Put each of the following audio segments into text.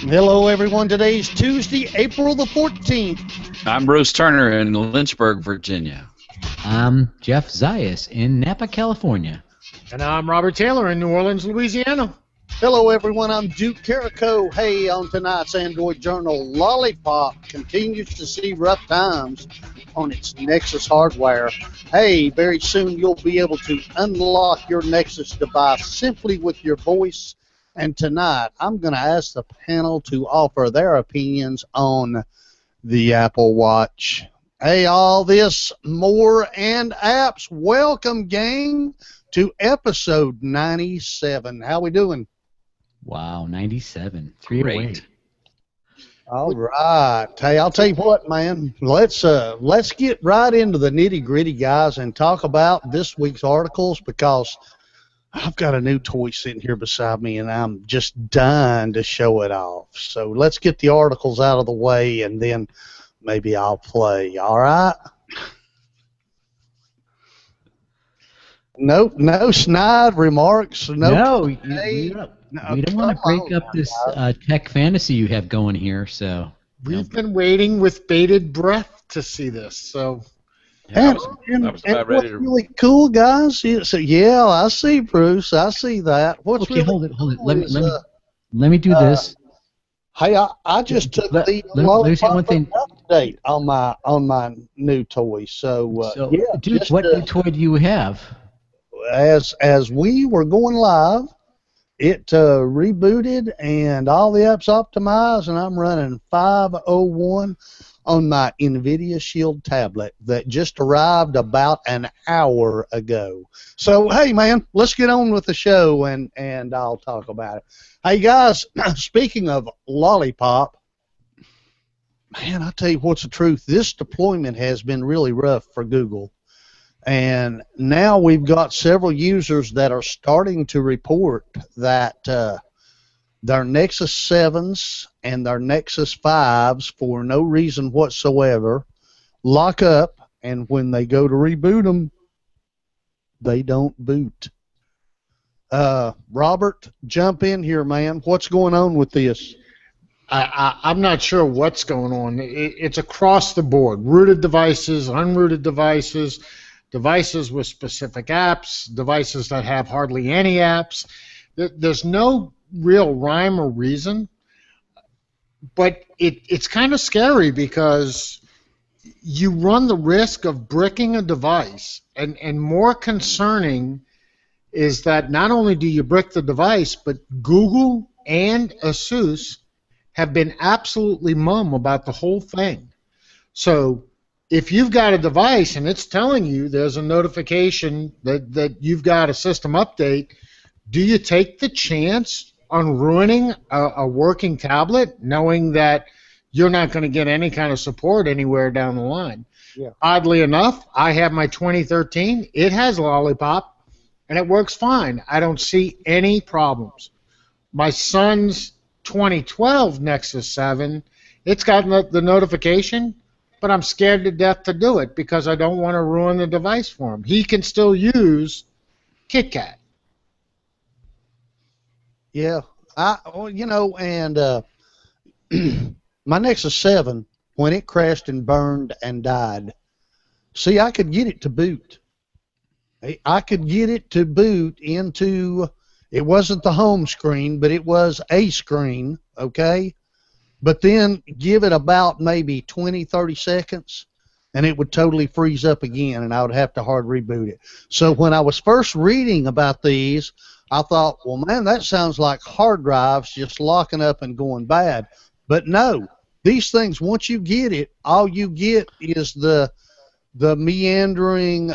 Hello, everyone. Today's Tuesday, April the 14th. I'm Bruce Turner in Lynchburg, Virginia. I'm Jeff Zayas in Napa, California. And I'm Robert Taylor in New Orleans, Louisiana. Hello, everyone. I'm Duke Carrico. Hey, on tonight's Android Journal, Lollypop continues to see rough times on its Nexus Hardware. Hey, very soon you'll be able to unlock your Nexus device simply with your voice. And tonight, I'm going to ask the panel to offer their opinions on the Apple Watch. Hey, all this, more, and apps. Welcome, gang, to episode 97. How we doing? Wow, 97. Three Great. away. All right. Hey, I'll tell you what, man. Let's get right into the nitty-gritty, guys, and talk about this week's articles, because I've got a new toy sitting here beside me, and I'm just dying to show it off. So let's get the articles out of the way, and then maybe I'll play. All right? No snide remarks. No, we don't want to break up this tech fantasy you have going here. So We've been waiting with bated breath to see this. So, I was about ready to. What's really cool, guys? So yeah, I see, Bruce. I see that. What's okay, really hold it. cool Let me do this. Hey, I just took let the me say one thing. update on my new toy. So, yeah, Dude, just, what new toy do you have? as we were going live, it rebooted and all the apps optimized, and I'm running 501 on my NVIDIA Shield tablet that just arrived about an hour ago. So, hey, man, let's get on with the show, and I'll talk about it. Hey, guys, speaking of Lollypop, man, I'll tell you what's the truth. This deployment has been really rough for Google. And now we've got several users that are starting to report that their Nexus 7s and their Nexus 5s, for no reason whatsoever, lock up, and when they go to reboot them, they don't boot. Robert, jump in here, man. What's going on with this? I'm not sure what's going on. It's across the board. Rooted devices, unrooted devices, devices with specific apps, devices that have hardly any apps. There's no real rhyme or reason, but it's kind of scary because you run the risk of bricking a device, and more concerning is that not only do you brick the device, but Google and ASUS have been absolutely mum about the whole thing. So if you've got a device and it's telling you there's a notification that you've got a system update, do you take the chance on ruining a working tablet, knowing that you're not going to get any kind of support anywhere down the line? Yeah. Oddly enough, I have my 2013. It has Lollypop, and it works fine. I don't see any problems. My son's 2012 Nexus 7, it's got the notification, but I'm scared to death to do it because I don't want to ruin the device for him. He can still use KitKat. Yeah, my Nexus 7, when it crashed and burned and died, see, I could get it to boot. I could get it to boot into, it wasn't the home screen, but it was a screen, okay? But then give it about maybe 20, 30 seconds, and it would totally freeze up again, and I would have to hard reboot it. So when I was first reading about these, I thought, well, man, that sounds like hard drives just locking up and going bad. But no, these things, once you get it, all you get is the meandering,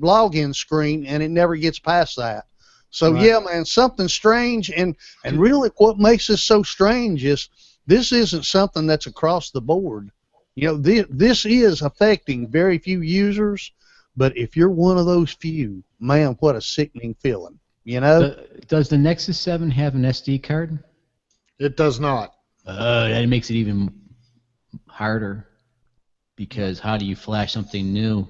login screen, and it never gets past that. So, right. Yeah, man, something strange, and really what makes this so strange is this isn't something that's across the board. You know, this is affecting very few users, but if you're one of those few, man, what a sickening feeling, you know? Does the Nexus 7 have an SD card? It does not. That makes it even harder, because how do you flash something new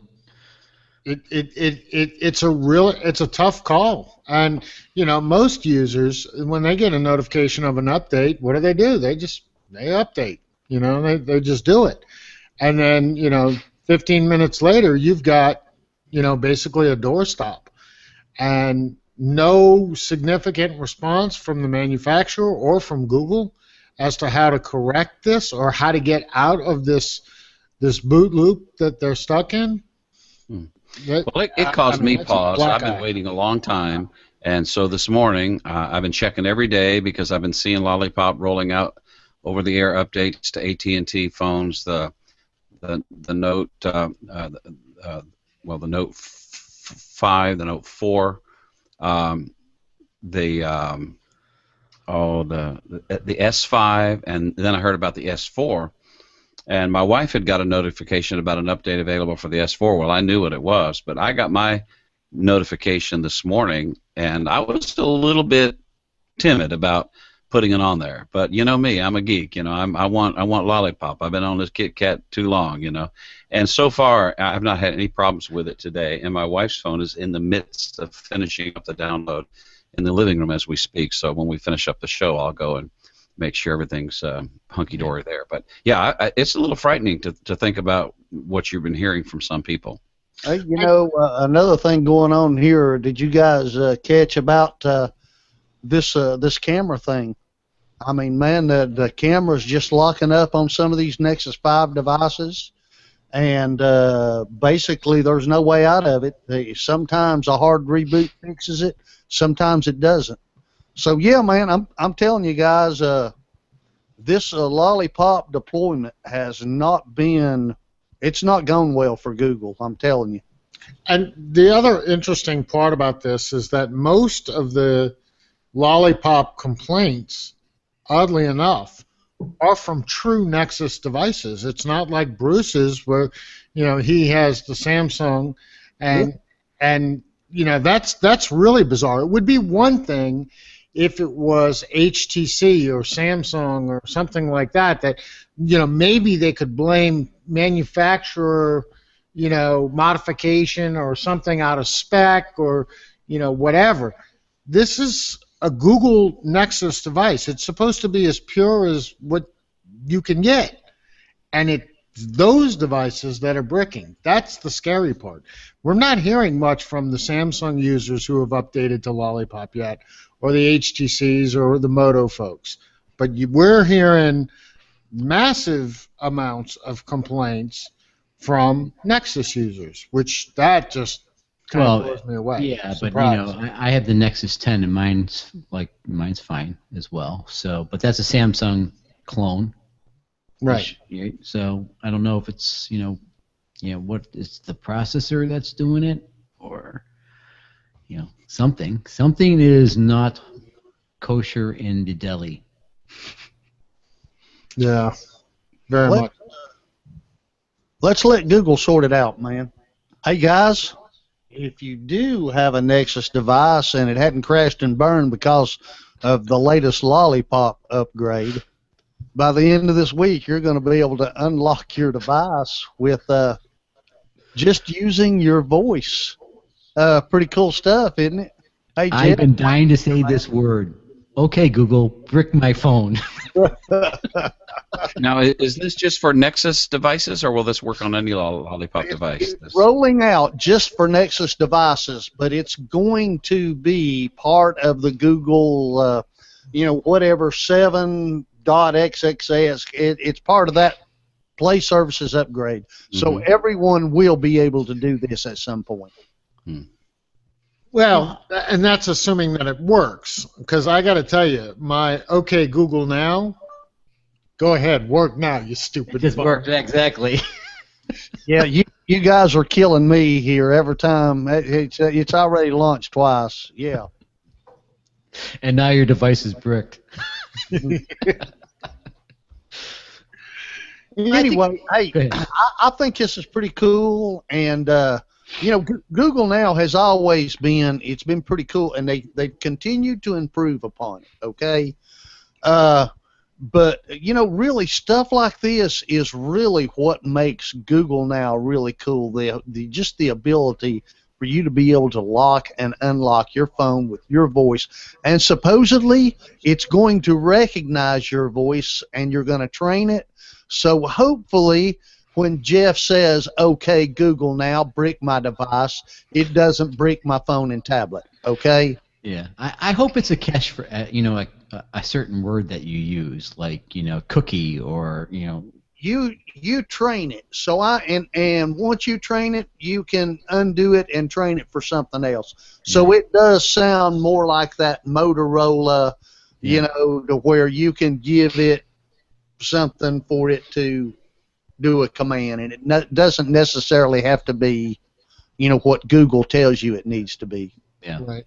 It's a tough call, and most users, when they get a notification of an update, what do? They update. They just do it, and then 15 minutes later, you've got basically a doorstop, and no significant response from the manufacturer or from Google as to how to correct this or how to get out of this boot loop that they're stuck in. Well, it caused me pause. I've been waiting a long time, and so this morning I've been checking every day because I've been seeing Lollypop rolling out over-the-air updates to AT&T phones. The Note, the Note 5, the Note 4, the S5, and then I heard about the S4. And my wife had got a notification about an update available for the S4. Well, I knew what it was, but I got my notification this morning, and I was a little bit timid about putting it on there. But you know me, I'm a geek. I want Lollypop. I've been on this Kit Kat too long. And so far I've not had any problems with it today. And my wife's phone is in the midst of finishing up the download in the living room as we speak. So when we finish up the show, I'll go and make sure everything's hunky-dory there. But yeah, it's a little frightening to think about what you've been hearing from some people. Hey, another thing going on here. Did you guys catch about this camera thing? I mean, man, the camera's just locking up on some of these Nexus 5 devices, and basically there's no way out of it. Sometimes a hard reboot fixes it, sometimes it doesn't. So yeah, man, I'm telling you guys, this Lollypop deployment has not been, it's not gone well for Google. I'm telling you. And the other interesting part about this is that most of the Lollypop complaints, oddly enough, are from true Nexus devices. It's not like Bruce's, where he has the Samsung, and that's really bizarre. It would be one thing if it was HTC or Samsung or something like that maybe they could blame manufacturer modification or something out of spec or whatever. This is a Google Nexus device. It's supposed to be as pure as what you can get, and it's those devices that are bricking. That's the scary part. We're not hearing much from the Samsung users who have updated to Lollypop yet, or the HTCs or the Moto folks. But we're hearing massive amounts of complaints from Nexus users, which that just kind of blows me away. Yeah, surprise. But I have the Nexus 10 and mine's fine as well. So, but that's a Samsung clone. Right. So I don't know if it's what is the processor that's doing it, or something is not kosher in the deli. Yeah, very much. Let's let Google sort it out, man. Hey guys, if you do have a Nexus device and it hadn't crashed and burned because of the latest Lollypop upgrade, by the end of this week you're going to be able to unlock your device with just using your voice. Pretty cool stuff, isn't it? Hey, Jeff. I've been dying to say this word. Okay, Google, brick my phone. Now, is this just for Nexus devices, or will this work on any Lollypop device? It's rolling out just for Nexus devices, but it's going to be part of the Google, whatever 7.xxs. It's part of that Play Services upgrade. So everyone will be able to do this at some point. Well, and that's assuming that it works, because I got to tell you, my OK Google Now, go ahead, work now, you stupid. It just worked, exactly. Yeah, you guys are killing me here every time. It's already launched twice. Yeah. And now your device is bricked. Anyway, I think this is pretty cool, and Google Now has always been, it's been pretty cool, and they've continued to improve upon it, okay? But you know, really, stuff like this is really what makes Google now really cool. Just the ability for you to be able to lock and unlock your phone with your voice, and supposedly it's going to recognize your voice, and you're going to train it. So hopefully, when Jeff says, "Okay, Google, now brick my device," it doesn't brick my phone and tablet. Okay. Yeah, I hope it's a cache for you know, like a certain word that you use, like, you know, cookie, or, you know. You train it. So and once you train it, you can undo it and train it for something else. So it does sound more like that Motorola, you know, to where you can give it something for it to do a command, and it doesn't necessarily have to be, you know, what Google tells you it needs to be. Yeah. Right.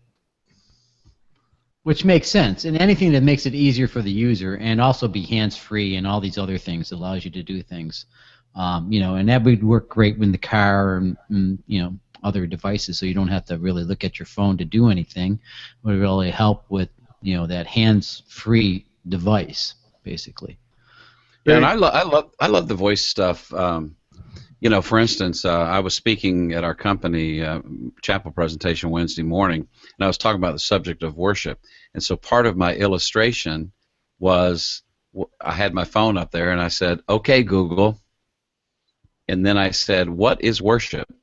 Which makes sense, and anything that makes it easier for the user, and also be hands-free and all these other things, allows you to do things, you know, and that would work great in the car and you know, other devices, so you don't have to really look at your phone to do anything. It would really help with, you know, that hands-free device, basically. Yeah, and I love the voice stuff. You know, for instance, I was speaking at our company chapel presentation Wednesday morning, and I was talking about the subject of worship. And so part of my illustration was I had my phone up there, and I said, "Okay, Google," and then I said, "What is worship?"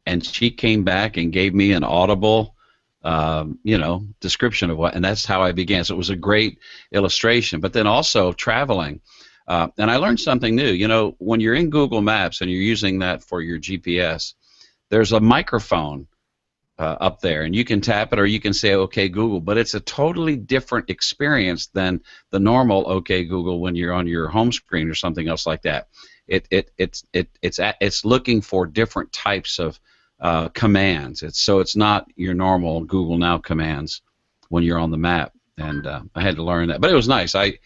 And she came back and gave me an audible, you know, description of what, and that's how I began. So it was a great illustration. But then also traveling. And I learned something new. You know, when you're in Google Maps and you're using that for your GPS, there's a microphone up there, and you can tap it or you can say, "Okay, Google," but it's a totally different experience than the normal "Okay, Google" when you're on your home screen or something else like that. It's looking for different types of commands. So it's not your normal Google Now commands when you're on the map. And I had to learn that, but it was nice. I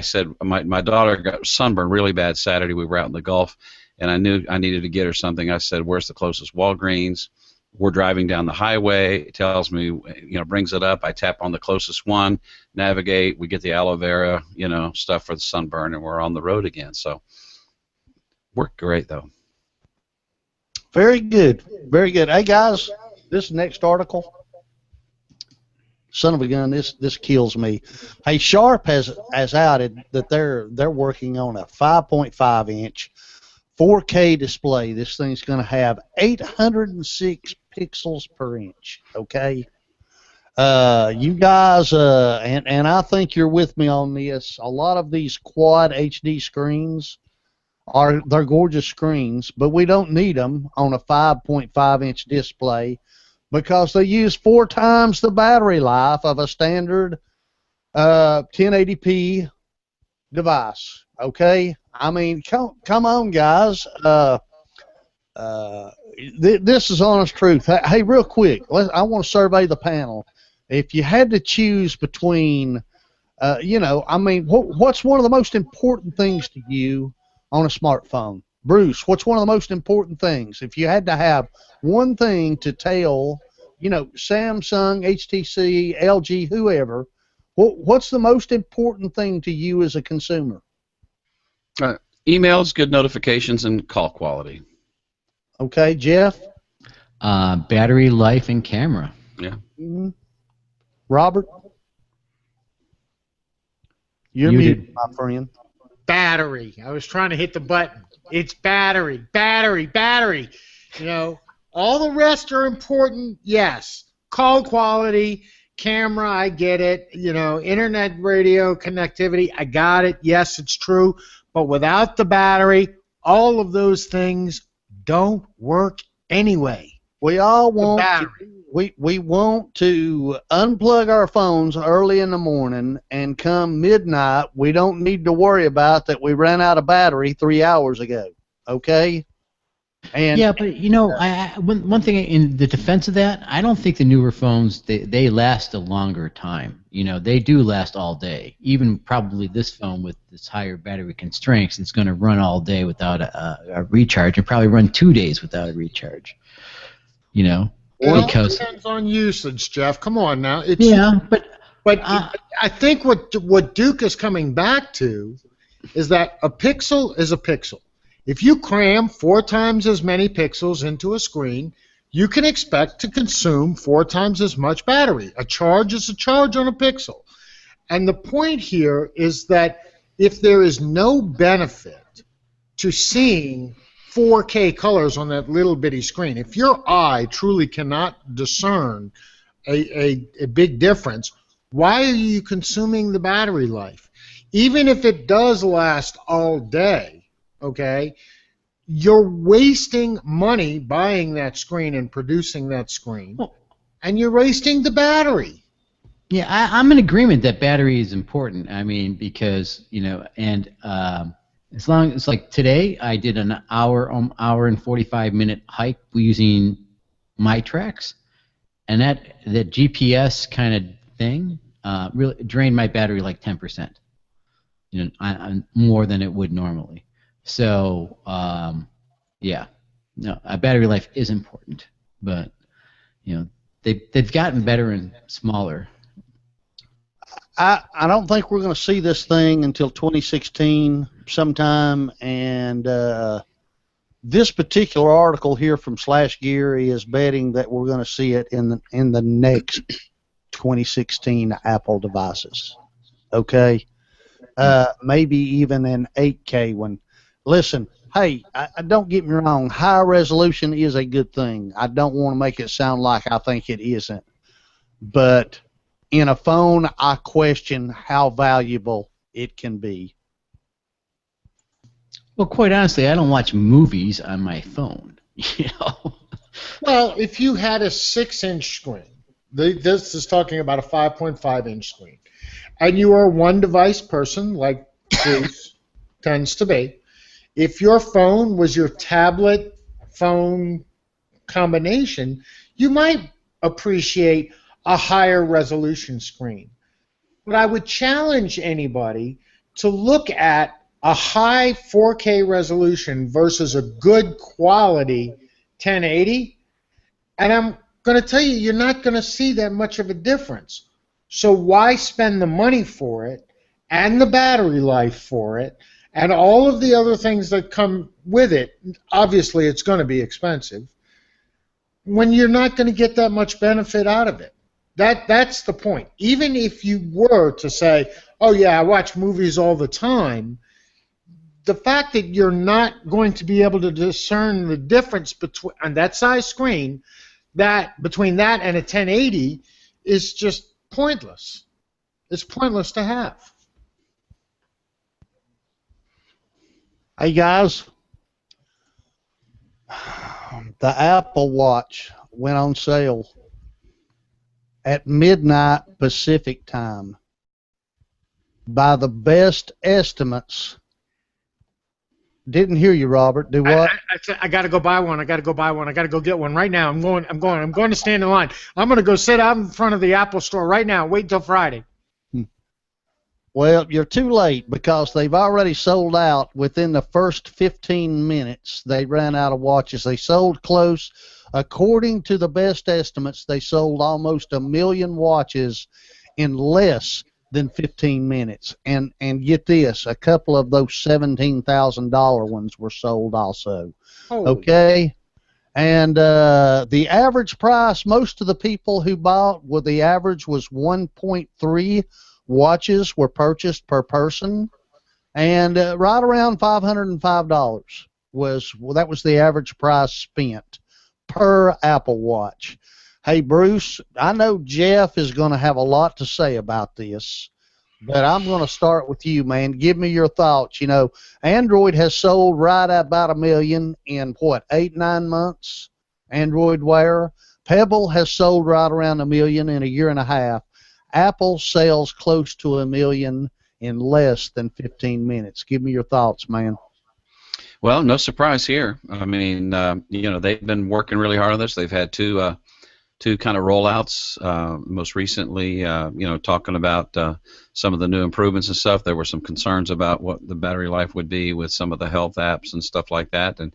said my daughter got sunburned really bad Saturday. We were out in the Gulf, and I knew I needed to get her something. I said, "Where's the closest Walgreens?" We're driving down the highway. It tells me, you know, brings it up. I tap on the closest one, navigate. We get the aloe vera, you know, stuff for the sunburn, and we're on the road again. So worked great though. Very good, very good. Hey guys, this next article. Son of a gun, this kills me. Hey, Sharp has outed that they're working on a 5.5-inch 4K display. This thing's going to have 806 pixels per inch. Okay, you guys, and I think you're with me on this. A lot of these quad HD screens they're gorgeous screens, but we don't need them on a 5.5-inch display, because they use 4 times the battery life of a standard 1080p device. Okay, I mean, come on, guys. This is honest truth. Hey, real quick, I want to survey the panel. If you had to choose between, you know, I mean, what's one of the most important things to you on a smartphone? Bruce, what's one of the most important things? If you had to have one thing to tell, you know, Samsung, HTC, LG, whoever, what's the most important thing to you as a consumer? Emails, good notifications, and call quality. Okay, Jeff? Battery life and camera. Yeah. Mm-hmm. Robert? You're muted, my friend. Battery. I was trying to hit the button. It's battery, battery, battery. You know, all the rest are important, yes. Call quality, camera, I get it. You know, internet, radio, connectivity, I got it. Yes, it's true. But without the battery, all of those things don't work anyway. We all want we want to unplug our phones early in the morning, and come midnight, we don't need to worry about that we ran out of battery 3 hours ago. Okay? And yeah, but you know, one thing in the defense of that, I don't think the newer phones they last a longer time. You know, they do last all day. Even probably this phone with this higher battery constraints, it's going to run all day without a recharge, and probably run 2 days without a recharge. You know, It all because depends on usage, Jeff. Come on now. yeah, but But I think what Duke is coming back to is that a pixel is a pixel. If you cram 4 times as many pixels into a screen, you can expect to consume 4 times as much battery. A charge is a charge on a pixel. And the point here is that if there is no benefit to seeing 4K colors on that little bitty screen, if your eye truly cannot discern a big difference, why are you consuming the battery life? Even if it does last all day, okay, you're wasting money buying that screen and producing that screen, and you're wasting the battery. Yeah, I'm in agreement that battery is important. I mean, because, and as long as, like today, I did an hour and 45-minute hike using my tracks, and that GPS kind of thing really drained my battery like 10%. More than it would normally. So, yeah, no, battery life is important, but they've gotten better and smaller. I don't think we're going to see this thing until 2016 sometime, and this particular article here from Slash Gear is betting that we're going to see it in the next 2016 Apple devices. Okay, maybe even an 8K one. Listen, hey, don't get me wrong. High resolution is a good thing. I don't want to make it sound like I think it isn't, but in a phone, I question how valuable it can be. Well, quite honestly, I don't watch movies on my phone. Well, if you had a 6-inch screen, this is talking about a 5.5-inch screen, and you are a one-device person like Bruce tends to be, if your phone was your tablet phone combination, you might appreciate a higher resolution screen. But I would challenge anybody to look at a high 4K resolution versus a good quality 1080, and I'm going to tell you, you're not going to see that much of a difference. So why spend the money for it and the battery life for it and all of the other things that come with it? Obviously, it's going to be expensive when you're not going to get that much benefit out of it. That's the point. Even if you were to say, oh yeah, I watch movies all the time, the fact that you're not going to be able to discern the difference between on that size screen, between that and a 1080 is just pointless. It's pointless to have. Hey guys, the Apple Watch went on sale at midnight Pacific time. By the best estimates, didn't hear you, Robert. Do what? I got to go buy one. I got to go buy one. I got to go get one right now. I'm going to stand in line. I'm going to go sit out in front of the Apple store right now. Wait until Friday. Well, you're too late because they've already sold out within the first 15 minutes. They ran out of watches. They sold close. According to the best estimates, they sold almost 1 million watches in less than 15 minutes. And get this, a couple of those $17,000 ones were sold also. Holy. Okay? And the average price, most of the people who bought, well, the average was 1.3 watches were purchased per person, and right around $505 that was the average price spent per Apple Watch. Hey Bruce, I know Jeff is going to have a lot to say about this, but I'm going to start with you, man. Give me your thoughts. Android has sold right at about 1 million in what, 8-9 months? Android Wear. Pebble has sold right around 1 million in a year and a half. Apple sells close to 1 million in less than 15 minutes. Give me your thoughts, man. Well, no surprise here. I mean, they've been working really hard on this. They've had two kind of rollouts. Most recently, talking about some of the new improvements and stuff. There were some concerns about what the battery life would be with some of the health apps and stuff like that. And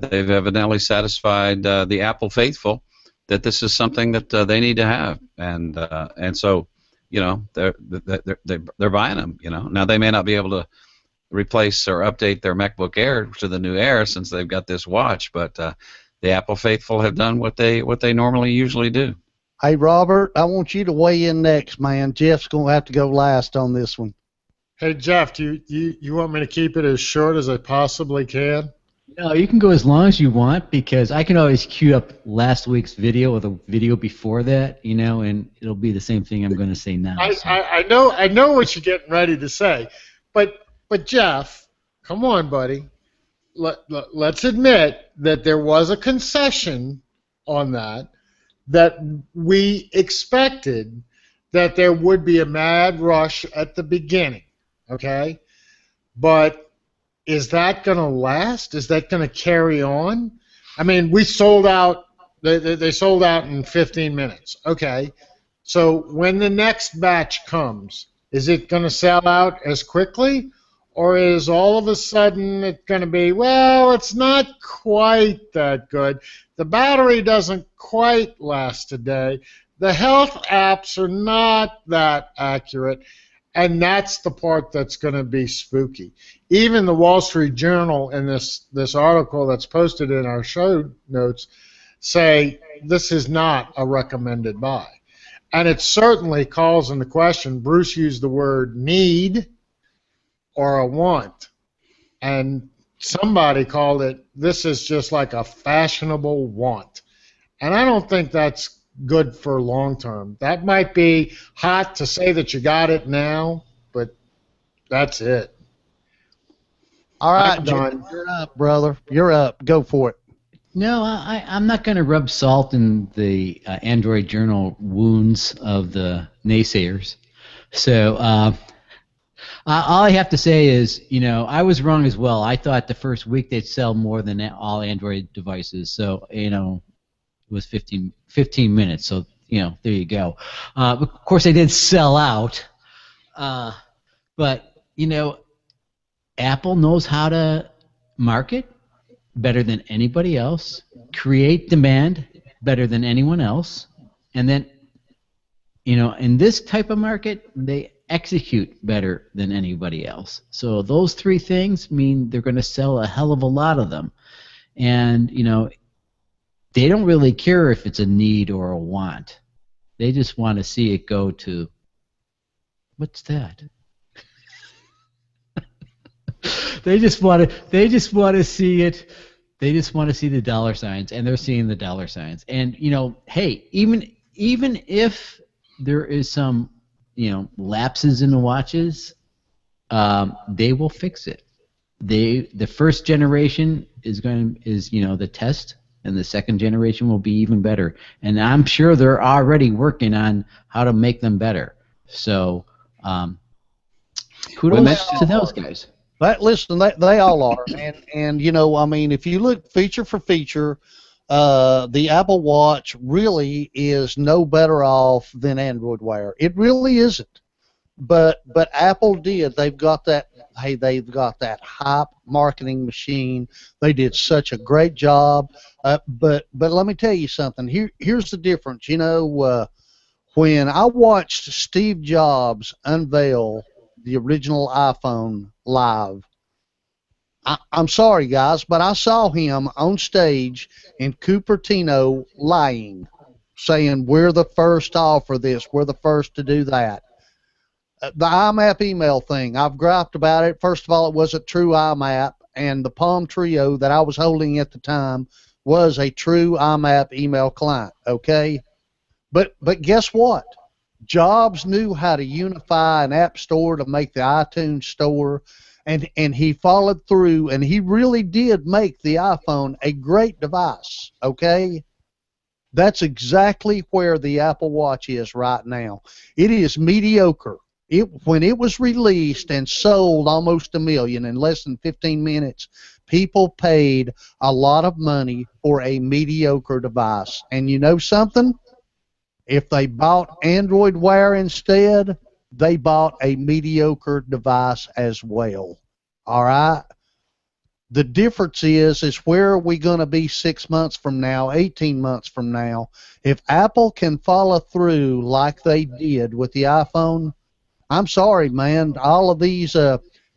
they've evidently satisfied the Apple faithful that this is something that they need to have. And so you know, they're buying them. You know, now they may not be able to replace or update their MacBook Air to the new Air since they've got this watch, but the Apple faithful have done what they normally usually do. Hey, Robert, I want you to weigh in next, man. Jeff's going to have to go last on this one. Hey, Jeff, do you want me to keep it as short as I possibly can? No, you can go as long as you want because I can always queue up last week's video or the video before that, you know, and it'll be the same thing I'm going to say now. I know what you're getting ready to say, but Jeff, come on, buddy. Let's admit that there was a concession on that we expected that there would be a mad rush at the beginning, okay? But is that going to last? Is that going to carry on? I mean, we sold out. They sold out in 15 minutes. Okay. So when the next batch comes, is it going to sell out as quickly? Or is all of a sudden it going to be, well, it's not quite that good. The battery doesn't quite last a day. The health apps are not that accurate. And that's the part that's going to be spooky. Even the Wall Street Journal in this article that's posted in our show notes say this is not a recommended buy. And it certainly calls into question, Bruce used the word need or a want. And somebody called it, this is just like a fashionable want. And I don't think that's good for long term. That might be hot to say that you got it now, but that's it. All right, John, you're up, brother. You're up. Go for it. No, I'm not going to rub salt in the Android Journal wounds of the naysayers. So all I have to say is, you know, I was wrong as well. I thought the first week they'd sell more than all Android devices. So, you know, it was 15 minutes, so, you know, there you go. Of course, they did sell out, but, you know, Apple knows how to market better than anybody else, create demand better than anyone else, and then, you know, in this type of market, they execute better than anybody else. So those three things mean they're going to sell a hell of a lot of them. And, you know, they don't really care if it's a need or a want. They just want to see it go to, what's that? They just want to see it. They just want to see the dollar signs, and they're seeing the dollar signs. And, you know, hey, even if there is some, you know, lapses in the watches, they will fix it. The first generation is you know, the test. And the second generation will be even better. And I'm sure they're already working on how to make them better. So kudos to those guys. Listen, they all are. And you know, I mean, if you look feature for feature, the Apple Watch really is no better off than Android Wear. It really isn't. But Apple did. They've got that hype marketing machine. They did such a great job. But let me tell you something. Here's the difference. You know, when I watched Steve Jobs unveil the original iPhone live, I'm sorry, guys, but I saw him on stage in Cupertino lying, saying, we're the first to offer this. We're the first to do that. The IMAP email thing, I've griped about it. First of all, it wasn't true IMAP, and the Palm Trio that I was holding at the time was a true IMAP email client, okay? But guess what? Jobs knew how to unify an app store to make the iTunes store, and he followed through, and he really did make the iPhone a great device, okay? That's exactly where the Apple Watch is right now. It is mediocre. When it was released and sold almost 1 million in less than 15 minutes, people paid a lot of money for a mediocre device. And you know something? If they bought Android Wear instead, they bought a mediocre device as well. All right? The difference is where are we going to be 6 months from now, 18 months from now? If Apple can follow through like they did with the iPhone, I'm sorry, man. All of these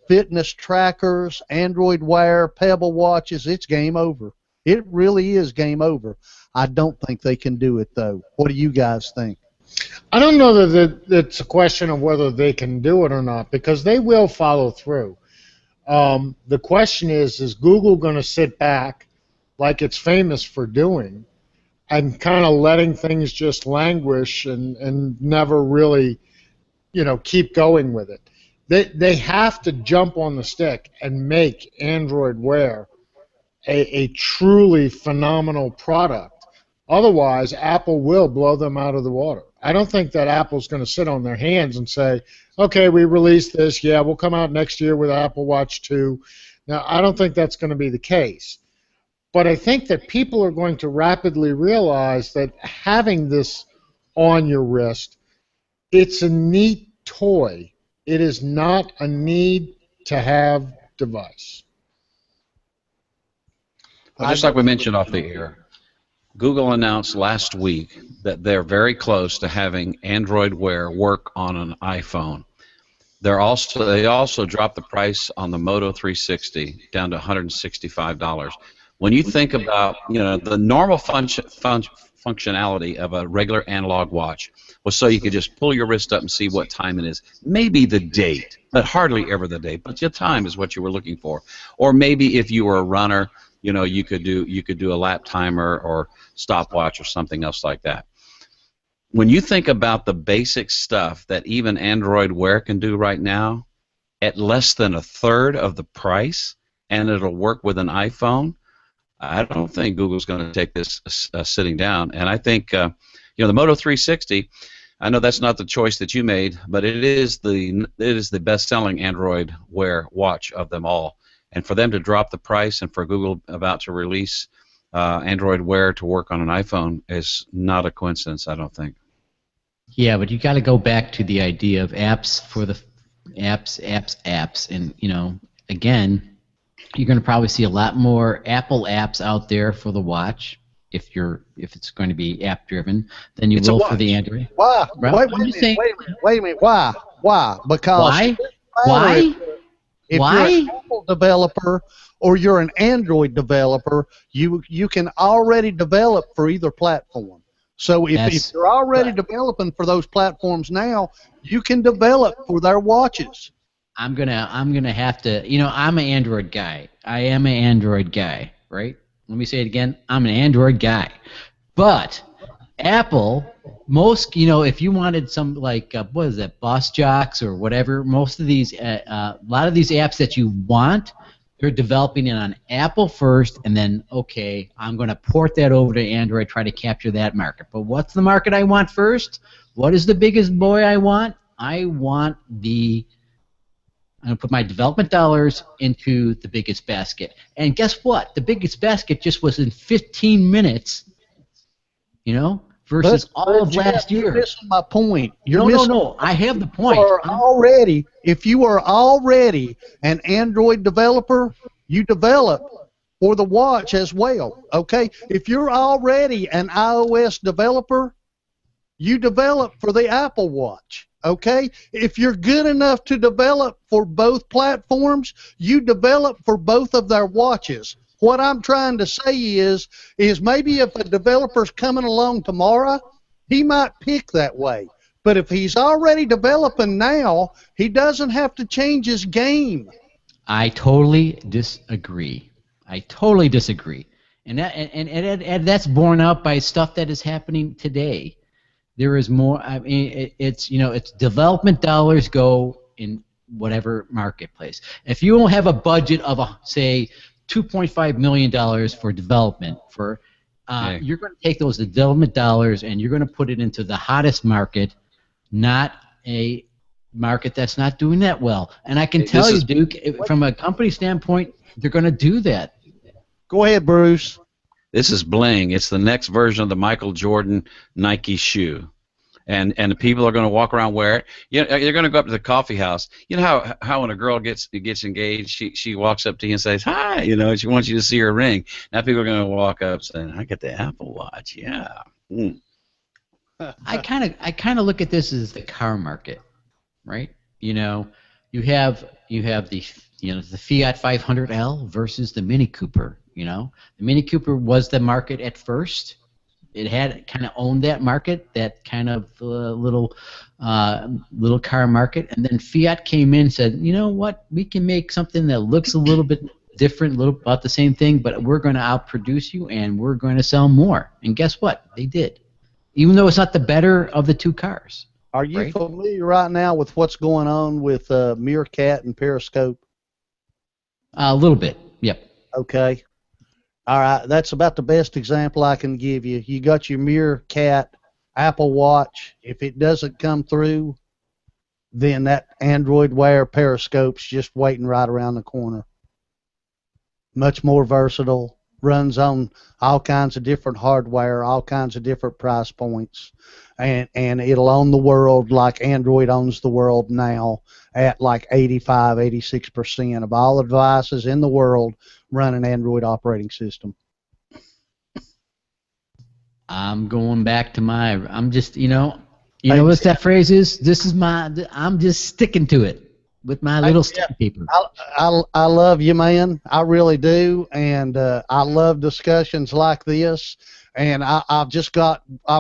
fitness trackers, Android Wear, Pebble watches, it's game over. It really is game over. I don't think they can do it, though. What do you guys think? I don't know that it's a question of whether they can do it or not, because they will follow through. The question is Google going to sit back like it's famous for doing and kind of letting things just languish and never really, keep going with it? They have to jump on the stick and make Android Wear a truly phenomenal product. Otherwise, Apple will blow them out of the water. I don't think that Apple's going to sit on their hands and say, okay, we released this, yeah, we'll come out next year with Apple Watch 2. Now, I don't think that's going to be the case. But I think that people are going to rapidly realize that having this on your wrist, it's a neat toy. It is not a need-to-have device. Well, just like we mentioned off the air, Google announced last week that they're very close to having Android Wear work on an iPhone. They also dropped the price on the Moto 360 down to $165. When you think about the normal functionality of a regular analog watch was so you could just pull your wrist up and see what time it is, maybe the date, but hardly ever the date. But your time is what you were looking for, or maybe if you were a runner, you could do a lap timer or stopwatch or something else like that. When you think about the basic stuff that even Android Wear can do right now, at less than a third of the price, and it'll work with an iPhone, I don't think Google's going to take this sitting down. And I think the Moto 360, I know that's not the choice that you made, but it is the best-selling Android Wear watch of them all. And for them to drop the price and for Google about to release Android Wear to work on an iPhone is not a coincidence, I don't think. Yeah, but you got to go back to the idea of apps for the apps, and again, you're going to probably see a lot more Apple apps out there for the watch if it's going to be app driven than you will for the Android. Why? Well, wait a minute. Why? Because why? If Why? you're an Apple developer or you're an Android developer, you can already develop for either platform. So if you're already developing for those platforms now, you can develop for their watches. I'm gonna have to. I'm an Android guy. I am an Android guy, right? Let me say it again. I'm an Android guy, but Apple, if you wanted some what is that, Boss Jocks or whatever, most of these, a lot of these apps that you want, they're developing it on Apple first, and then okay, I'm going to port that over to Android, try to capture that market. But what's the market I want first? What is the biggest boy I want? I'm going to put my development dollars into the biggest basket. And guess what? The biggest basket just was in 15 minutes, versus all of last year. You're missing my point. No. I have the point. If you are already an Android developer, you develop for the watch as well. Okay? If you're already an iOS developer, you develop for the Apple Watch. Okay? If you're good enough to develop for both platforms, you develop for both of their watches. What I'm trying to say is maybe if a developer's coming along tomorrow, he might pick that way. But if he's already developing now, he doesn't have to change his game. I totally disagree. And that's borne out by stuff that is happening today. There is more. I mean, it's development dollars go in whatever marketplace. If you don't have a budget of say $2.5 million for development, you're going to take those development dollars and you're going to put it into the hottest market, not a market that's not doing that well. And I can tell you, Duke, from a company standpoint, they're going to do that. Go ahead, Bruce. This is bling. It's the next version of the Michael Jordan Nike shoe. and the people are going to walk around wear it. You're going to go up to the coffee house. You know how when a girl gets engaged, she walks up to you and says hi. You know, she wants you to see her ring. Now people are going to walk up saying, "I got the Apple Watch." Yeah. Mm. I kind of look at this as the car market, right? You know, you have the the Fiat 500L versus the Mini Cooper. You know, the Mini Cooper was the market at first. It had kind of owned that market, that kind of little car market, and then Fiat came in and said, you know what, we can make something that looks a little bit different, a little about the same thing, but we're going to outproduce you and we're going to sell more. And guess what? They did. Even though it's not the better of the two cars. Are you right? familiar right now with what's going on with Meerkat and Periscope? A little bit, yep. Okay. All right, that's about the best example I can give you. You got your Meerkat Apple Watch. If it doesn't come through, then that Android Wear Periscope's just waiting right around the corner. Much more versatile. Runs on all kinds of different hardware, all kinds of different price points, and it'll own the world like Android owns the world now at like 85-86% of all the devices in the world run an Android operating system. I'm going back to I'm just, what that phrase is? This is I'm just sticking to it with my little sticky paper. I love you, man. I really do, and I love discussions like this. And I've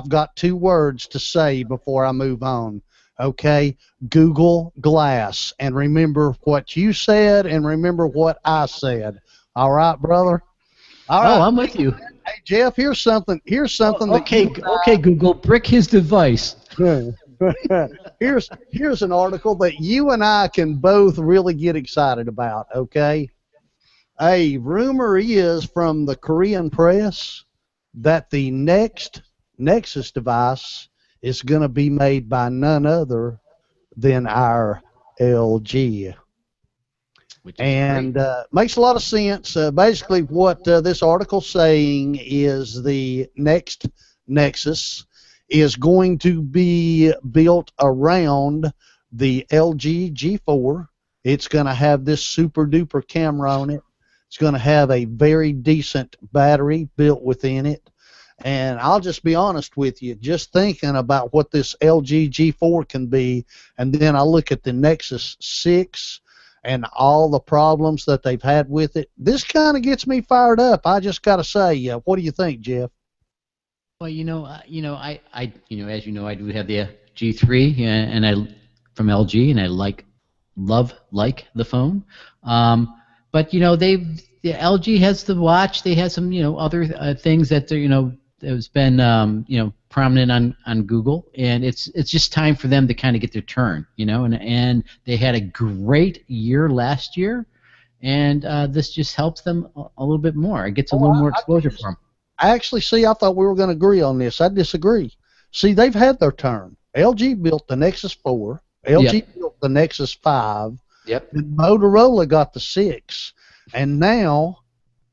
got 2 words to say before I move on. Okay, Google Glass, and remember what you said, and remember what I said. All right, brother. All right. Oh, I'm with you. Hey, Jeff, here's something. Okay, Google, brick his device. Here's an article that you and I can both really get excited about, okay? A rumor is from the Korean press that the next Nexus device is going to be made by none other than our LG. And makes a lot of sense. Basically, what this article's saying is the next Nexus is going to be built around the LG G4. It's going to have this super duper camera on it. It's going to have a very decent battery built within it. And I'll just be honest with you, just thinking about what this LG G4 can be, and then I look at the Nexus 6 and all the problems that they've had with it, this kind of gets me fired up. I just got to say, what do you think, Jeff? Well, as you know, I do have the G3, and from LG, and I like the phone. But the LG has the watch. They have some other things that has been prominent on Google, and it's just time for them to kind of get their turn, and they had a great year last year, and this just helps them a little bit more. It gets a little more exposure for them. I thought we were going to agree on this. I disagree. See, they've had their turn. LG built the Nexus 4. LG built the Nexus 5. Yep. And Motorola got the 6. And now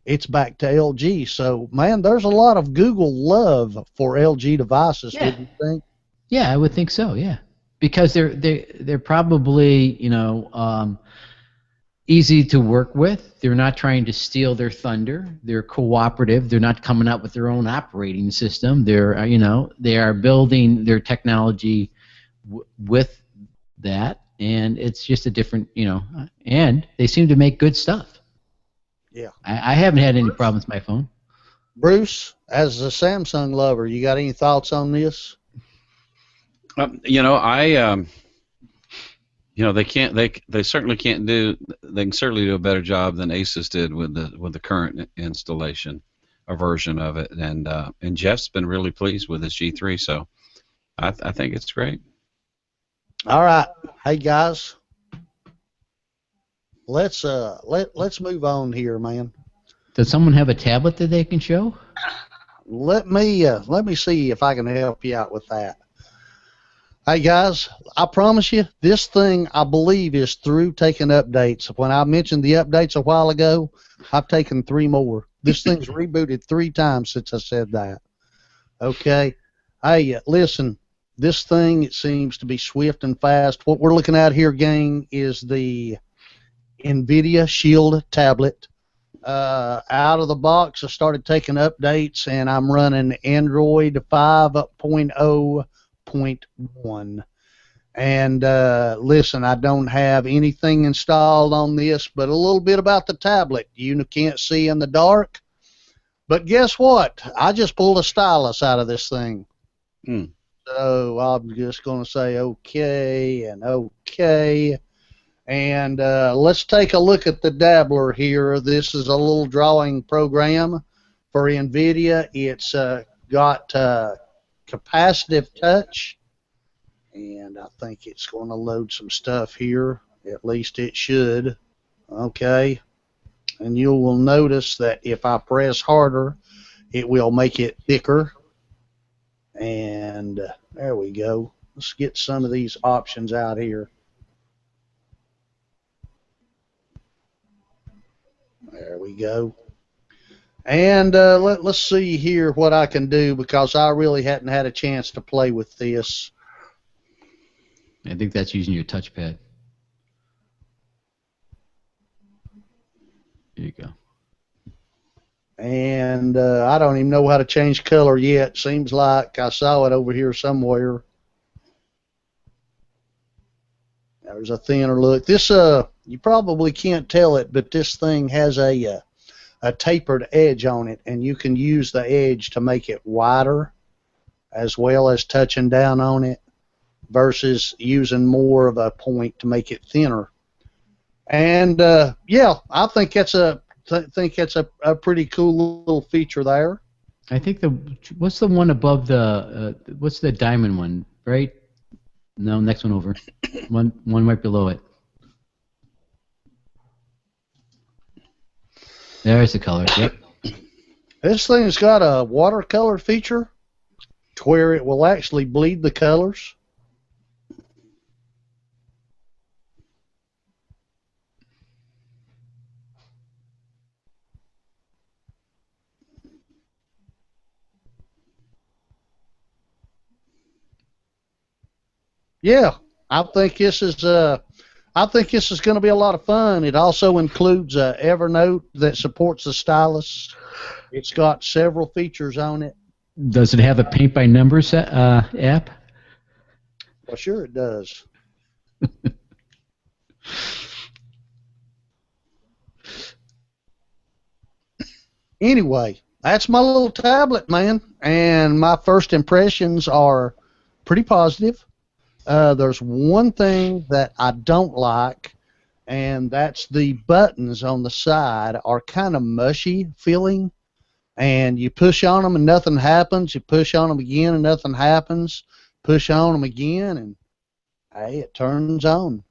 it's back to LG. So, man, there's a lot of Google love for LG devices, wouldn't you think? Yeah, I would think so, yeah. Because they're probably, easy to work with. They're not trying to steal their thunder. They're cooperative. They're not coming up with their own operating system. They're they are building their technology with that, and it's just a different and they seem to make good stuff. Yeah. I haven't had any problems with my phone. Bruce, as a Samsung lover, you got any thoughts on this? They certainly can't do. They can certainly do a better job than Asus did with the current installation, or version of it, and Jeff's been really pleased with his G3, so I think it's great. All right, hey guys, let's move on here, man. Does someone have a tablet that they can show? Let me see if I can help you out with that. Hey guys, I promise you, this thing I believe is through taking updates. When I mentioned the updates a while ago, I've taken 3 more. This thing's rebooted 3 times since I said that. Okay. Hey, listen, This thing, it seems to be swift and fast. What we're looking at here, gang, is the NVIDIA Shield tablet. Out of the box, I started taking updates, and I'm running Android 5.0.1. And listen, I don't have anything installed on this, but a little bit about the tablet. You can't see in the dark. But guess what? I just pulled a stylus out of this thing. So I'm just going to say okay and okay. And let's take a look at the dabbler here. This is a little drawing program for NVIDIA. It's got capacitive touch. And I think it's going to load some stuff here. At least it should. Okay. And you will notice that if I press harder, it will make it thicker. And there we go. Let's get some of these options out here. There we go. And let's see here what I can do, because I really hadn't had a chance to play with this. I think that's using your touchpad. There you go. And I don't even know how to change color yet. Seems like I saw it over here somewhere. There's a thinner look. This you probably can't tell it, but this thing has a tapered edge on it, and you can use the edge to make it wider, as well as touching down on it, versus using more of a point to make it thinner. And yeah, I think that's a pretty cool little feature there. I think what's the one above the what's the diamond one, right? No, next one over. one right below it. There's the color. Yep. This thing's got a watercolor feature to where it will actually bleed the colors. Yeah, I think this is going to be a lot of fun. It also includes Evernote that supports the stylus. It's got several features on it. Does it have a paint by numbers app? Well, sure it does. Anyway, that's my little tablet, man, and my first impressions are pretty positive. There's one thing that I don't like, and that's the buttons on the side are kind of mushy feeling, and you push on them and nothing happens. You push on them again and nothing happens. Push on them again, and hey, it turns on.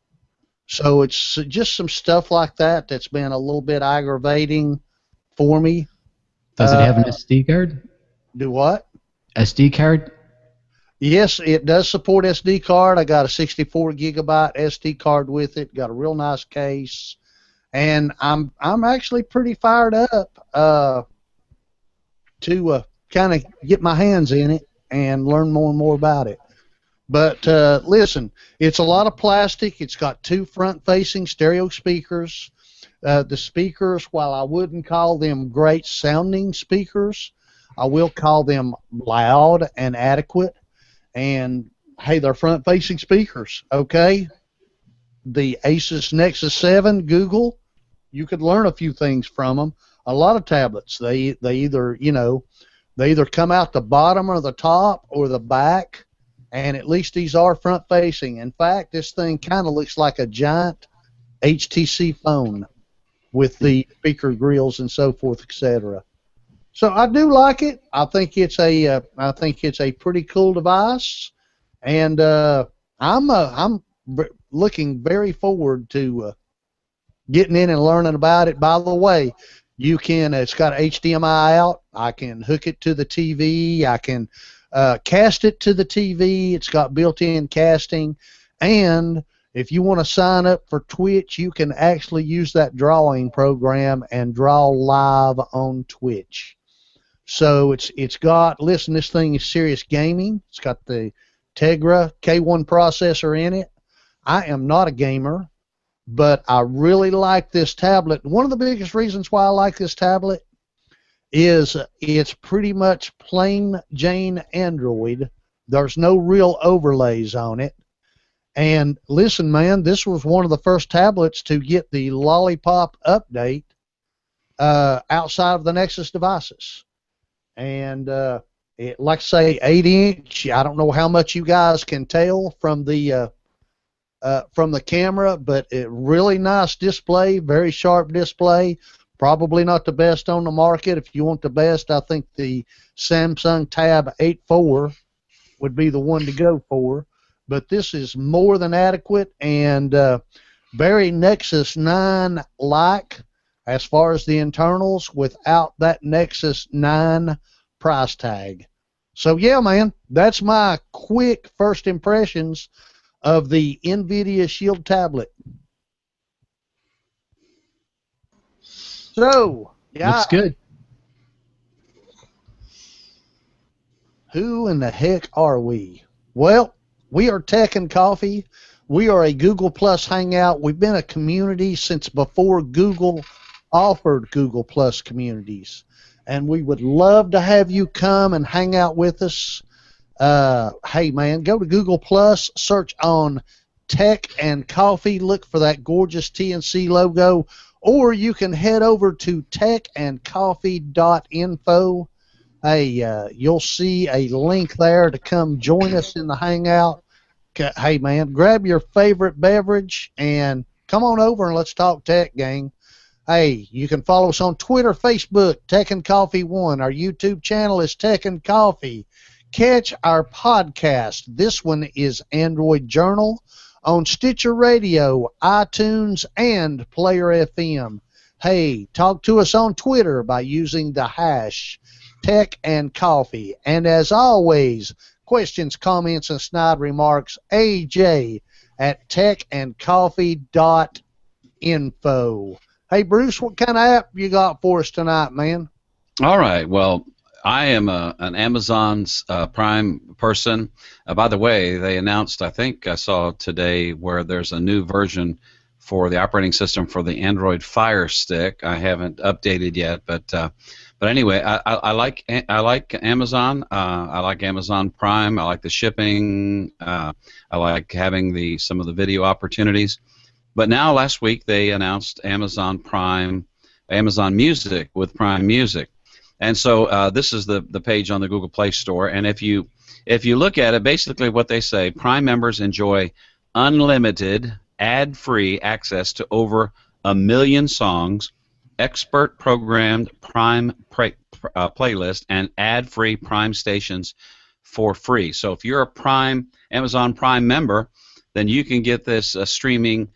So it's just some stuff like that that's been a little bit aggravating for me. Does it have an SD card? Do what? SD card? Yes, it does support SD card. I got a 64 gigabyte SD card with it. Got a real nice case, and I'm actually pretty fired up to kind of get my hands in it and learn more and more about it. But listen, it's a lot of plastic. It's got two front-facing stereo speakers. The speakers, while I wouldn't call them great sounding speakers, I will call them loud and adequate. And hey, they're front-facing speakers, okay? The Asus Nexus 7 Google, you could learn a few things from them. A lot of tablets, they either come out the bottom or the top or the back, and at least these are front-facing. In fact, this thing kind of looks like a giant HTC phone with the speaker grills and so forth, etc. So I do like it. I think it's a pretty cool device, and I'm looking very forward to getting in and learning about it. By the way, it's got HDMI out. I can hook it to the TV. I can cast it to the TV. It's got built-in casting, and if you want to sign up for Twitch, you can actually use that drawing program and draw live on Twitch. So it's got, listen, this thing is serious gaming. It's got the Tegra K1 processor in it. I am not a gamer, but I really like this tablet. One of the biggest reasons why I like this tablet is it's pretty much plain Jane Android. There's no real overlays on it. And listen, man, this was one of the first tablets to get the Lollypop update outside of the Nexus devices. And it, like I say, 8-inch. I don't know how much you guys can tell from the camera, but it really nice display, very sharp display. Probably not the best on the market. If you want the best, I think the Samsung Tab 8.4 would be the one to go for. But this is more than adequate and very Nexus 9-like as far as the internals without that Nexus 9 price tag. So yeah, man, that's my quick first impressions of the NVIDIA Shield tablet. So, yeah. Looks good. Who in the heck are we? Well, we are Tech and Coffee. We are a Google Plus hangout. We've been a community since before Google offered Google Plus communities. And we would love to have you come and hang out with us. Hey, man, go to Google Plus, search on Tech and Coffee, look for that gorgeous TNC logo, or you can head over to techandcoffee.info. Hey, you'll see a link there to come join us in the hangout. Hey, man, grab your favorite beverage and come on over and let's talk tech, gang. Hey, you can follow us on Twitter, Facebook, Tech and Coffee 1. Our YouTube channel is Tech and Coffee. Catch our podcast. This one is Android Journal on Stitcher Radio, iTunes, and Player FM. Hey, talk to us on Twitter by using the hash Tech and Coffee. And as always, questions, comments, and snide remarks, AJ at techandcoffee.info. Hey, Bruce, what kind of app you got for us tonight, man? All right. Well, I am an Amazon's Prime person. By the way, they announced, I think I saw today, where there's a new version for the operating system for the Android Fire Stick. I haven't updated yet, but anyway, I like Amazon. I like Amazon Prime. I like the shipping. I like having some of the video opportunities. But now, last week, they announced Amazon Prime, Amazon Music with Prime Music. And so this is the page on the Google Play Store, and if you look at it, basically what they say, Prime members enjoy unlimited, ad-free access to over 1 million songs, expert programmed Prime playlist, and ad-free Prime stations for free. So if you're a Amazon Prime member, then you can get this streaming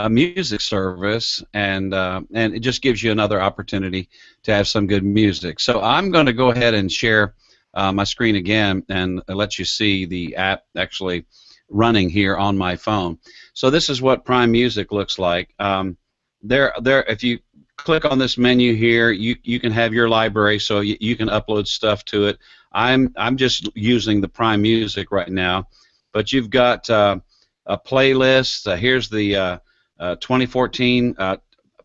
music service, and it just gives you another opportunity to have some good music. So I'm going to go ahead and share my screen again and let you see the app actually running here on my phone. So this is what Prime Music looks like. If you click on this menu here, you can have your library, so you can upload stuff to it. I'm just using the Prime Music right now, but you've got a playlist. Here's the 2014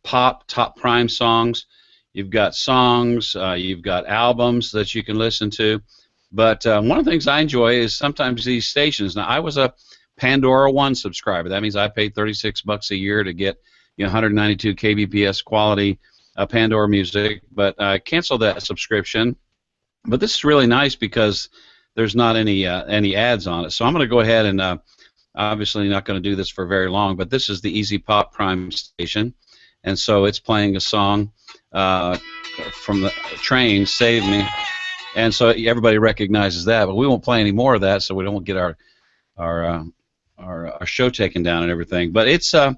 pop top Prime songs. You've got songs, you've got albums that you can listen to. But one of the things I enjoy is sometimes these stations. Now, I was a Pandora One subscriber. That means I paid $36 a year to get 192 kbps quality Pandora music. But I canceled that subscription. But this is really nice because there's not any ads on it. So I'm going to go ahead and obviously not going to do this for very long, but this is the Easy Pop Prime station, and so it's playing a song from the train, Save Me, and so everybody recognizes that, but we won't play any more of that so we don't get our show taken down and everything. But it's a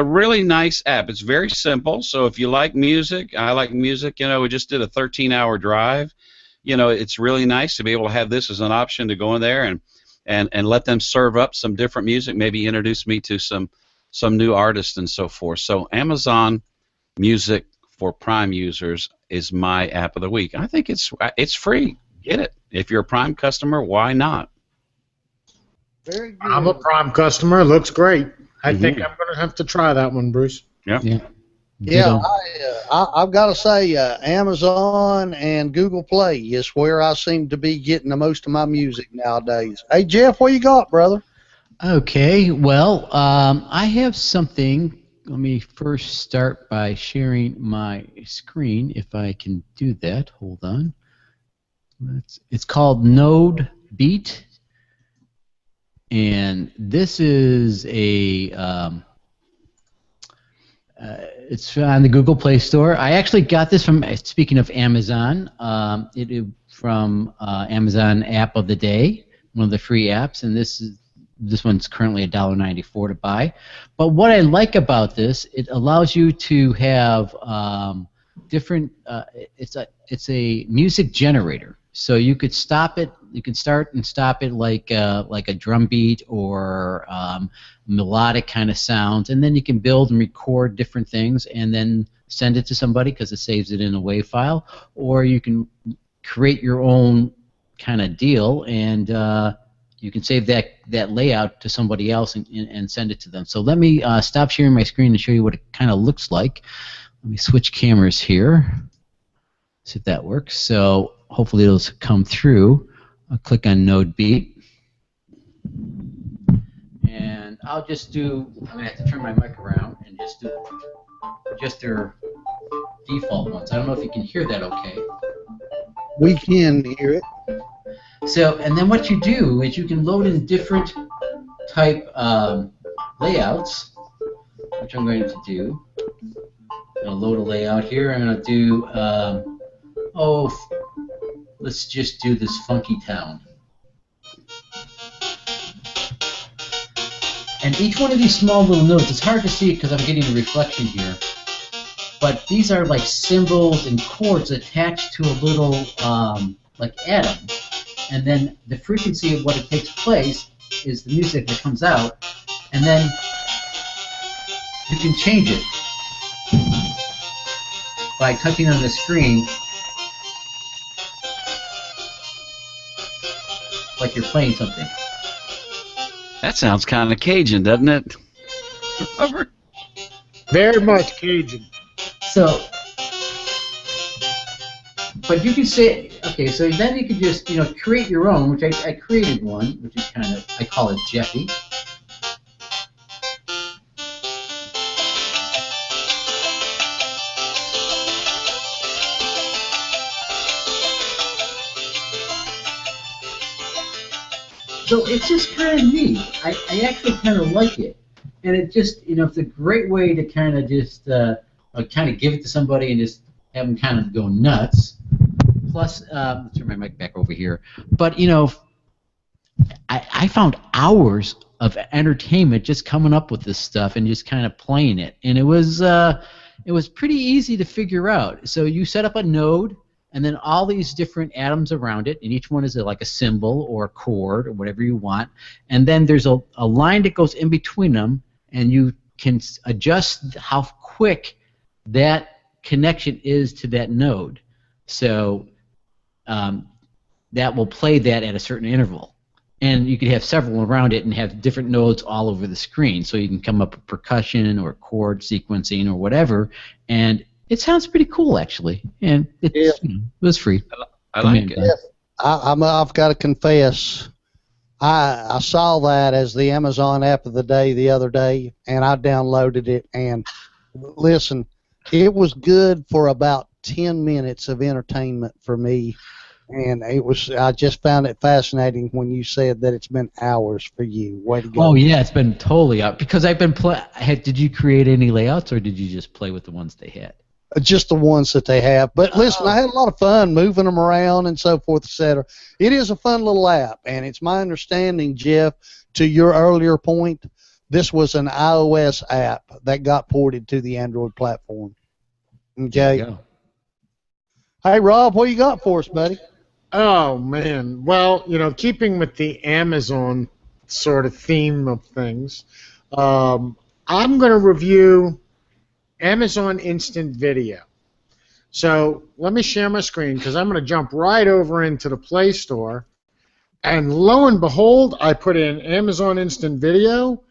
really nice app. It's very simple, so if you like music, I like music, we just did a 13-hour drive. It's really nice to be able to have this as an option to go in there and let them serve up some different music, maybe introduce me to some new artists and so forth. So Amazon Music for Prime users is my app of the week. I think it's free. Get it. If you're a Prime customer, why not? Very good. I'm a Prime customer. It looks great. I think I'm going to have to try that one, Bruce. Yep. Yeah. Yeah, I've got to say, Amazon and Google Play is where I seem to be getting the most of my music nowadays. Hey, Jeff, what you got, brother? Okay, well, I have something. Let me first start by sharing my screen, if I can do that. Hold on. It's called Node Beat, and this is a it's on the Google Play Store. I actually got this from, speaking of Amazon, from Amazon App of the Day, one of the free apps, and this one's currently $1.94 to buy. But what I like about this, it allows you to have different. It's a music generator, so you could stop it. You can start and stop it like a drum beat or melodic kind of sounds, and then you can build and record different things, and then send it to somebody because it saves it in a WAV file, or you can create your own kind of deal, and you can save that layout to somebody else and send it to them. So let me stop sharing my screen and show you what it kind of looks like. Let me switch cameras here. See if that works. So hopefully it'll come through. I'll click on Node Beat. And I'll just do, I'm going to have to turn my mic around and just do just their default ones. I don't know if you can hear that okay. We can hear it. So, and then what you do is you can load in different type layouts, which I'm going to do. I'm going to load a layout here. I'm going to do, let's just do this funky town. And each one of these small little notes, it's hard to see because I'm getting a reflection here, but these are like cymbals and chords attached to a little like atom. And then the frequency of what it takes place is the music that comes out, and then you can change it by touching on the screen like you're playing something. That sounds kind of Cajun, doesn't it? Very much Cajun. So, but you can say, okay, so then you can just, create your own, which I created one, which is kind of, I call it Jeffy. So it's just kind of neat. I actually kind of like it. And it just, it's a great way to kind of just, kind of give it to somebody and just have them kind of go nuts. Plus, let's turn my mic back over here. But, I found hours of entertainment just coming up with this stuff and just kind of playing it. And it was pretty easy to figure out. So you set up a node, and then all these different atoms around it, and each one is like a symbol or a chord or whatever you want. And then there's a line that goes in between them, and you can adjust how quick that connection is to that node. So that will play that at a certain interval. And you could have several around it and have different nodes all over the screen. So you can come up with percussion or chord sequencing or whatever, and it sounds pretty cool, actually, and it was free. I like it. Yeah. I've got to confess, I saw that as the Amazon app of the day the other day, and I downloaded it. And listen, it was good for about 10 minutes of entertainment for me, and I just found it fascinating when you said that it's been hours for you. Way to go! Oh yeah, it's been totally up because I've been Did you create any layouts, or did you just play with the ones they had? Just the ones that they have. But listen, I had a lot of fun moving them around and so forth, etc. It is a fun little app, and it's my understanding, Jeff, to your earlier point, this was an iOS app that got ported to the Android platform. Okay. Hey, Rob, what you got for us, buddy? Oh, man. Well, keeping with the Amazon sort of theme of things, I'm going to review Amazon Instant Video. So let me share my screen because I'm going to jump right over into the Play Store, And lo and behold, I put in Amazon Instant Video,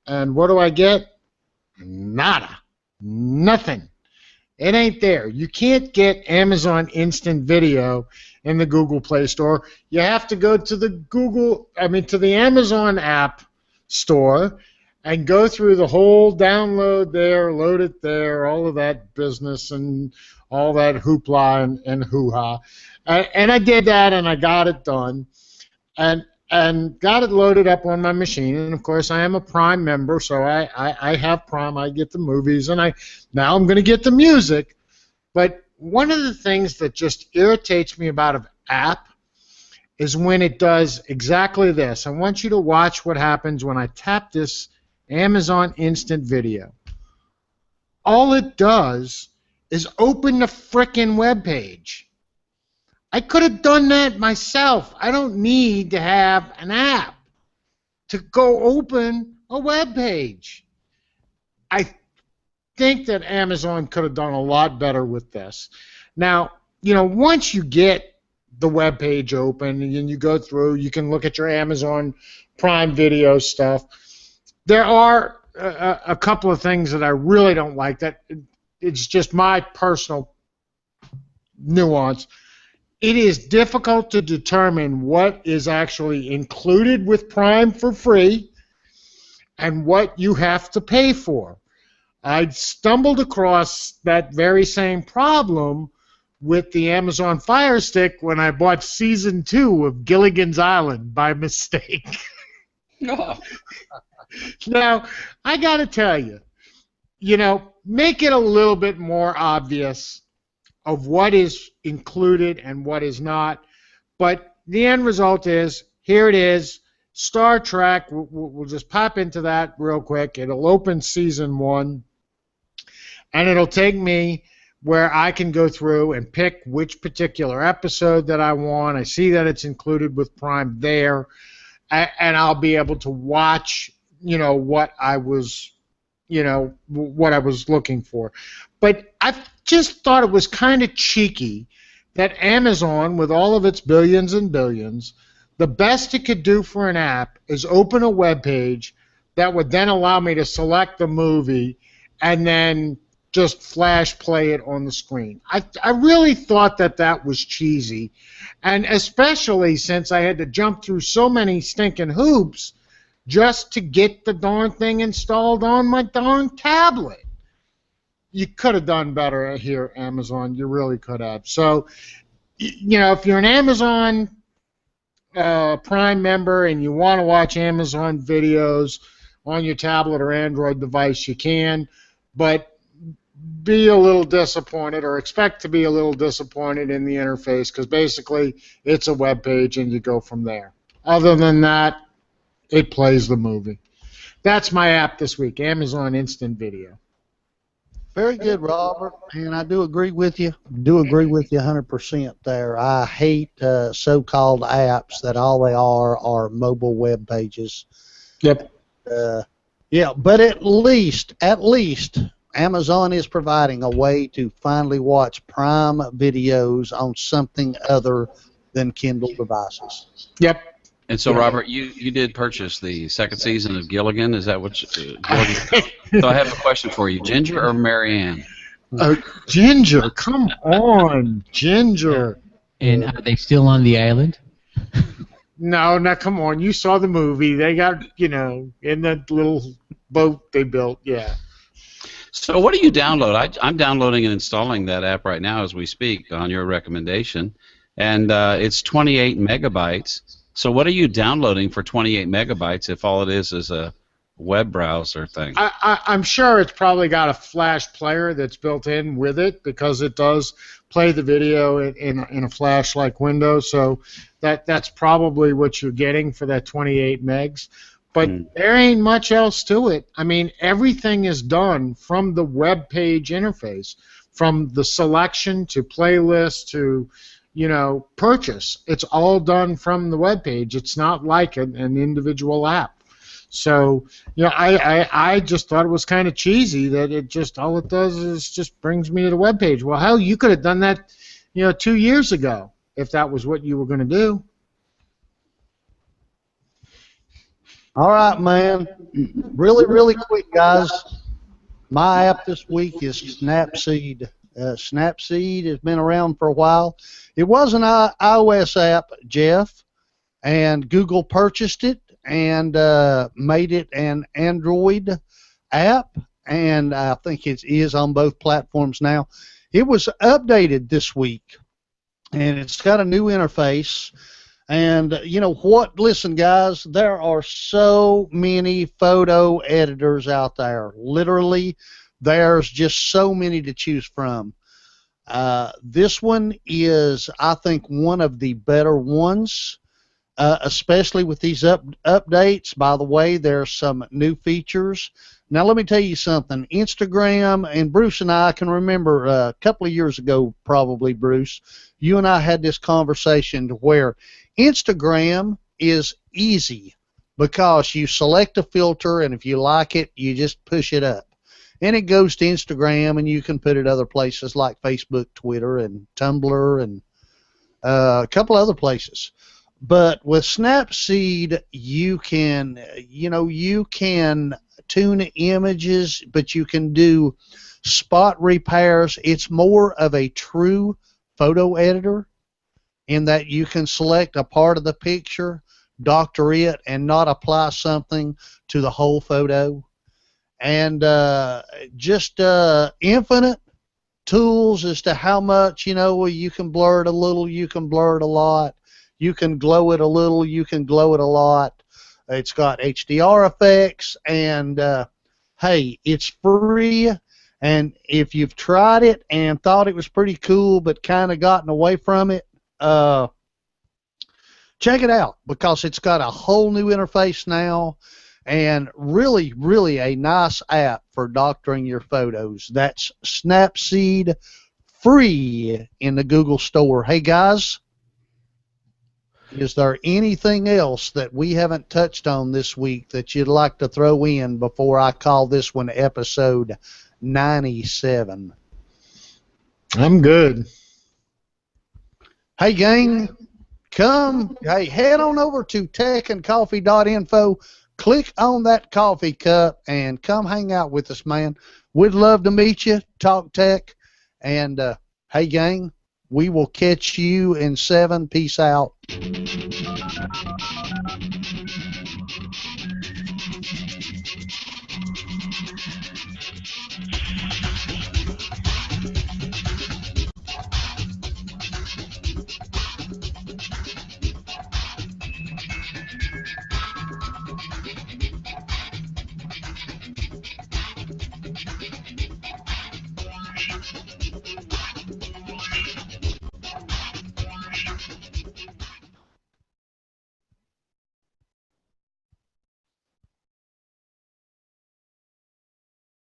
and what do I get? Nada. Nothing. It ain't there. You can't get Amazon Instant Video in the Google Play Store. You have to go to the Amazon app store and go through the whole download there, load it there, all of that business and all that hoopla and hoo-ha. And I did that, and I got it done, and got it loaded up on my machine. And of course, I am a Prime member, so I have Prime. I get the movies, and now I'm going to get the music. But one of the things that just irritates me about an app is when it does exactly this. I want you to watch what happens when I tap this Amazon Instant Video. All it does is open the frickin' web page. I could have done that myself. I don't need to have an app to go open a web page. I think that Amazon could have done a lot better with this. Now, once you get the web page open and you go through, you can look at your Amazon Prime Video stuff. There are a couple of things that I really don't like. That it's just my personal nuance. It is difficult to determine what is actually included with Prime for free and what you have to pay for. I stumbled across that very same problem with the Amazon Fire Stick when I bought Season 2 of Gilligan's Island by mistake. Oh. Now, I got to tell you, make it a little bit more obvious of what is included and what is not. But the end result is, here it is, Star Trek. We'll just pop into that real quick. It'll open Season 1, and it'll take me where I can go through and pick which particular episode that I want. I see that it's included with Prime there, and I'll be able to watch, what I was looking for. But I just thought it was kind of cheeky that Amazon, with all of its billions and billions, the best it could do for an app is open a web page that would then allow me to select the movie and then just flash play it on the screen. I really thought that was cheesy, and especially since I had to jump through so many stinking hoops just to get the darn thing installed on my darn tablet. You could have done better here, Amazon. You really could have. So, if you're an Amazon Prime member and you want to watch Amazon videos on your tablet or Android device, you can, but be a little disappointed, or expect to be a little disappointed in the interface, because basically it's a web page and you go from there. Other than that, it plays the movie. That's my app this week, Amazon Instant Video. Very good, Robert, and I do agree with you. 100% there. I hate so-called apps that all they are mobile web pages. Yep. Yeah, but at least Amazon is providing a way to finally watch Prime videos on something other than Kindle devices. Yep. And so, Robert, you did purchase the second season of Gilligan. Is that what Gilligan? So I have a question for you. Ginger or Marianne? Ginger. Come on, Ginger. And are they still on the island? No, come on. You saw the movie. They got, in that little boat they built. Yeah. So what do you download? I'm downloading and installing that app right now as we speak on your recommendation, and it's 28 megabytes. So what are you downloading for 28 megabytes if all it is a web browser thing? I'm sure it's probably got a flash player that's built in with it, because it does play the video in a flash-like window. So that's probably what you're getting for that 28 megs. But there ain't much else to it. I mean, everything is done from the web page interface, from the selection to playlist to purchase. It's all done from the web page. It's not like an individual app. So, I just thought it was kind of cheesy that it just, all it does is just brings me to the web page. Well, hell, you could have done that, 2 years ago if that was what you were going to do. All right, man. Really, really quick, guys. My app this week is Snapseed. Snapseed has been around for a while. It was an iOS app, Jeff, and Google purchased it and made it an Android app, and I think it is on both platforms now. It was updated this week, and it's got a new interface. And you know what? Listen, guys, there are so many photo editors out there. Literally, there's just so many to choose from. This one is, I think, one of the better ones, especially with these updates. By the way, there's some new features. Now, let me tell you something. Instagram, and Bruce and I can remember a couple of years ago, probably, Bruce, you and I had this conversation to where Instagram is easy because you select a filter, and if you like it, you just push it up. And it goes to Instagram, and you can put it other places like Facebook, Twitter, and Tumblr, and a couple other places. But with Snapseed, you can tune images, but you can do spot repairs. It's more of a true photo editor in that you can select a part of the picture, doctor it, and not apply something to the whole photo. And just infinite tools as to how much, you can blur it a little, you can blur it a lot, you can glow it a little, you can glow it a lot. It's got HDR effects, and hey, it's free. And if you've tried it and thought it was pretty cool but kind of gotten away from it, check it out, because it's got a whole new interface now, and really, really a nice app for doctoring your photos. That's Snapseed, free in the Google Store. Hey, guys, is there anything else that we haven't touched on this week that you'd like to throw in before I call this one episode 97? I'm good. Hey, gang, head on over to techandcoffee.info, click on that coffee cup, and come hang out with us, man. We'd love to meet you, talk tech, and hey, gang, we will catch you in 7. Peace out.